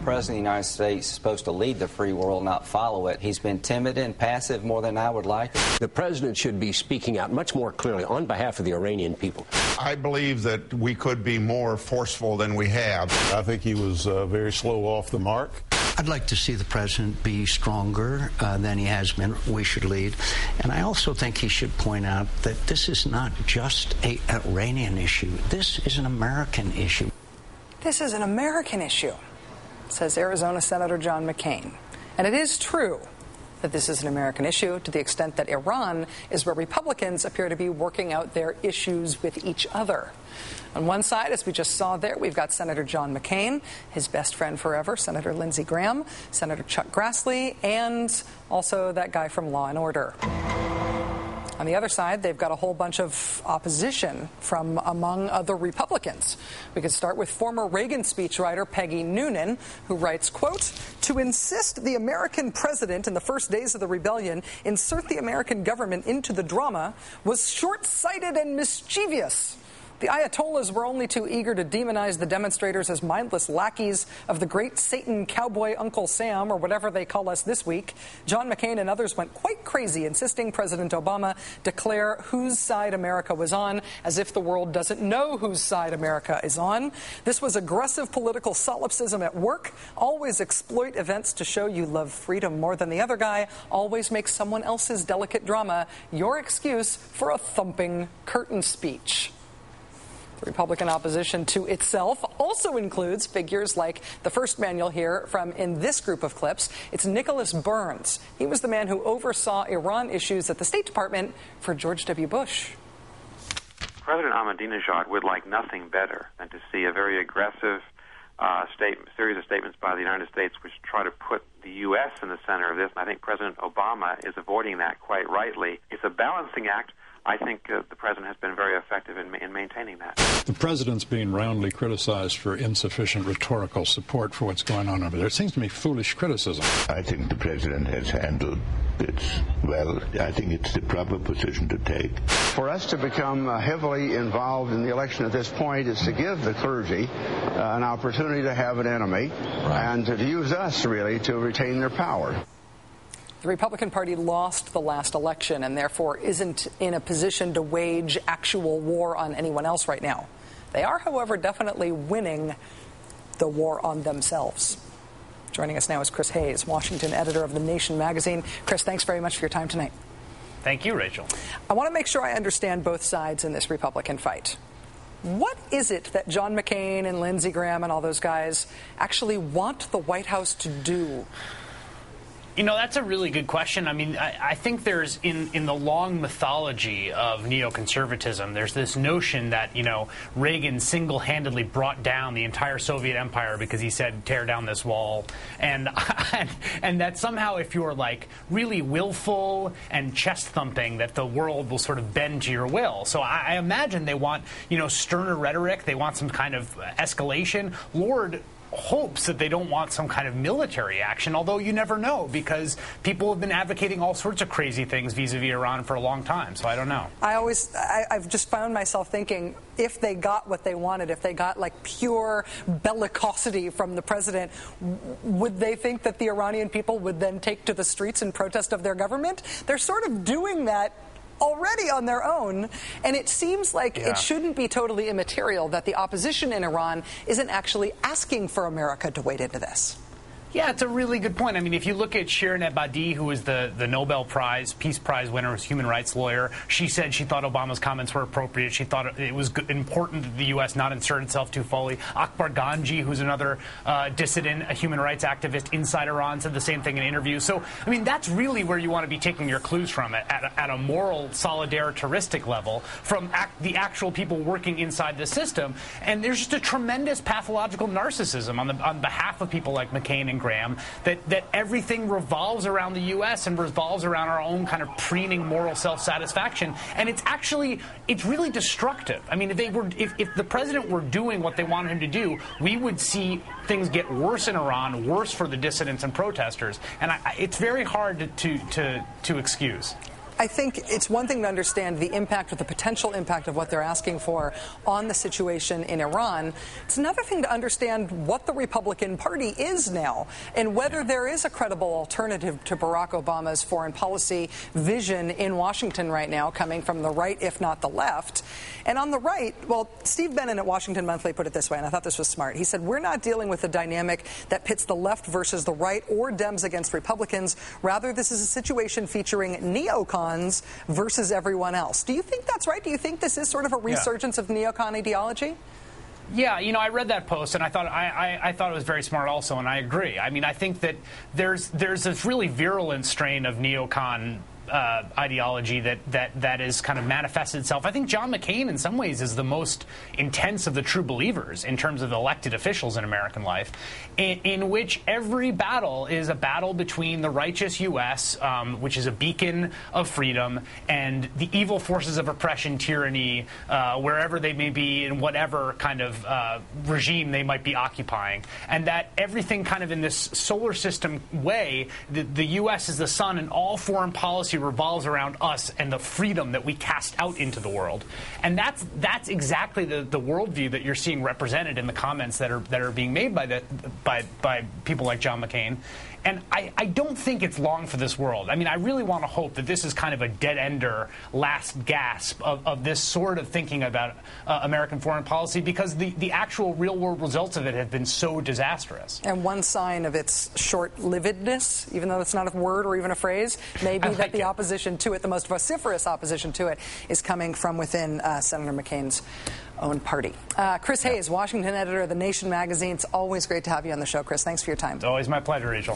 President of the United States is supposed to lead the free world, not follow it. He's been timid and passive more than I would like. The president should be speaking out much more clearly on behalf of the Iranian people. I believe that we could be more forceful than we have. I think he was very slow off the mark. I'd like to see the president be stronger than he has been. We should lead. And I also think he should point out that this is not just an Iranian issue. This is an American issue. This is an American issue, says Arizona Senator John McCain. And it is true that this is an American issue to the extent that Iran is where Republicans appear to be working out their issues with each other. On one side, as we just saw there, we've got Senator John McCain, his best friend forever, Senator Lindsey Graham, Senator Chuck Grassley, and also that guy from Law and Order. On the other side, they've got a whole bunch of opposition from among other Republicans. We could start with former Reagan speechwriter Peggy Noonan, who writes, quote, "To insist the American president in the first days of the rebellion insert the American government into the drama was short-sighted and mischievous. The Ayatollahs were only too eager to demonize the demonstrators as mindless lackeys of the great Satan cowboy Uncle Sam, or whatever they call us this week. John McCain and others went quite crazy, insisting President Obama declare whose side America was on, as if the world doesn't know whose side America is on. This was aggressive political solipsism at work. Always exploit events to show you love freedom more than the other guy. Always make someone else's delicate drama your excuse for a thumping curtain speech." The Republican opposition to itself also includes figures like the first man you'll hear from in this group of clips. It's Nicholas Burns. He was the man who oversaw Iran issues at the State Department for George W. Bush. President Ahmadinejad would like nothing better than to see a very aggressive series of statements by the United States which try to put the U.S. in the center of this. And I think President Obama is avoiding that quite rightly. It's a balancing act. I think the president has been very effective in maintaining that. The president's being roundly criticized for insufficient rhetorical support for what's going on over there. It seems to me foolish criticism. I think the president has handled it well. I think it's the proper position to take. For us to become heavily involved in the election at this point is to give the clergy an opportunity to have an enemy and to use us, really, to retain their power. The Republican Party lost the last election and therefore isn't in a position to wage actual war on anyone else right now. They are, however, definitely winning the war on themselves. Joining us now is Chris Hayes, Washington editor of The Nation magazine. Chris, thanks very much for your time tonight. Thank you, Rachel. I want to make sure I understand both sides in this Republican fight. What is it that John McCain and Lindsey Graham and all those guys actually want the White House to do? You know, that's a really good question. I mean, I think there's, in the long mythology of neoconservatism, there's this notion that, you know, Reagan single-handedly brought down the entire Soviet empire because he said, tear down this wall. And that somehow if you're, like, really willful and chest-thumping, that the world will sort of bend to your will. So I imagine they want, you know, sterner rhetoric. They want some kind of escalation. Lord hopes that they don't want some kind of military action, although you never know, because people have been advocating all sorts of crazy things vis-a-vis Iran for a long time, so I don't know. I've just found myself thinking, if they got what they wanted, if they got like pure bellicosity from the president, would they think that the Iranian people would then take to the streets in protest of their government? They're sort of doing that already on their own, and it seems like it shouldn't be totally immaterial that the opposition in Iran isn't actually asking for America to wade into this. Yeah, it's a really good point. I mean, if you look at Shirin Ebadi, who was the Nobel Prize, Peace Prize winner, was a human rights lawyer, she said she thought Obama's comments were appropriate. She thought it was important that the U.S. not insert itself too fully. Akbar Ganji, who's another dissident, a human rights activist inside Iran, said the same thing in an interview. So, I mean, that's really where you want to be taking your clues from, at a moral, solidaritaristic level, from the actual people working inside the system. And there's just a tremendous pathological narcissism on behalf of people like McCain and Graham, that everything revolves around the U.S. and revolves around our own kind of preening moral self-satisfaction. And it's really destructive. I mean, if the president were doing what they wanted him to do, we would see things get worse in Iran, worse for the dissidents and protesters. And it's very hard to excuse. I think it's one thing to understand the impact or the potential impact of what they're asking for on the situation in Iran. It's another thing to understand what the Republican Party is now and whether there is a credible alternative to Barack Obama's foreign policy vision in Washington right now, coming from the right, if not the left. And on the right, well, Steve Bannon at Washington Monthly put it this way, and I thought this was smart. He said, we're not dealing with a dynamic that pits the left versus the right or Dems against Republicans. Rather, this is a situation featuring neocons versus everyone else. Do you think that's right? Do you think this is sort of a resurgence of neocon ideology? Yeah, you know, I read that post and I thought I thought it was very smart also, and I agree. I mean, I think that there's this really virulent strain of neocon ideology that is kind of manifested itself. I think John McCain in some ways is the most intense of the true believers in terms of elected officials in American life, in which every battle is a battle between the righteous U.S., which is a beacon of freedom, and the evil forces of oppression, tyranny, wherever they may be in whatever kind of regime they might be occupying. And that everything kind of in this solar system way, the U.S. is the sun, and all foreign policy revolves around us and the freedom that we cast out into the world. And that's exactly the worldview that you're seeing represented in the comments that are being made by people like John McCain. And I don't think it's long for this world. I mean, I really want to hope that this is kind of a dead-ender last gasp of this sort of thinking about American foreign policy, because the actual real-world results of it have been so disastrous. And one sign of its short-livedness, even though it's not a word or even a phrase, may be that the opposition to it, the most vociferous opposition to it, is coming from within Senator McCain's own party. Chris Hayes, Washington editor of The Nation magazine. It's always great to have you on the show, Chris. Thanks for your time. It's always my pleasure, Rachel.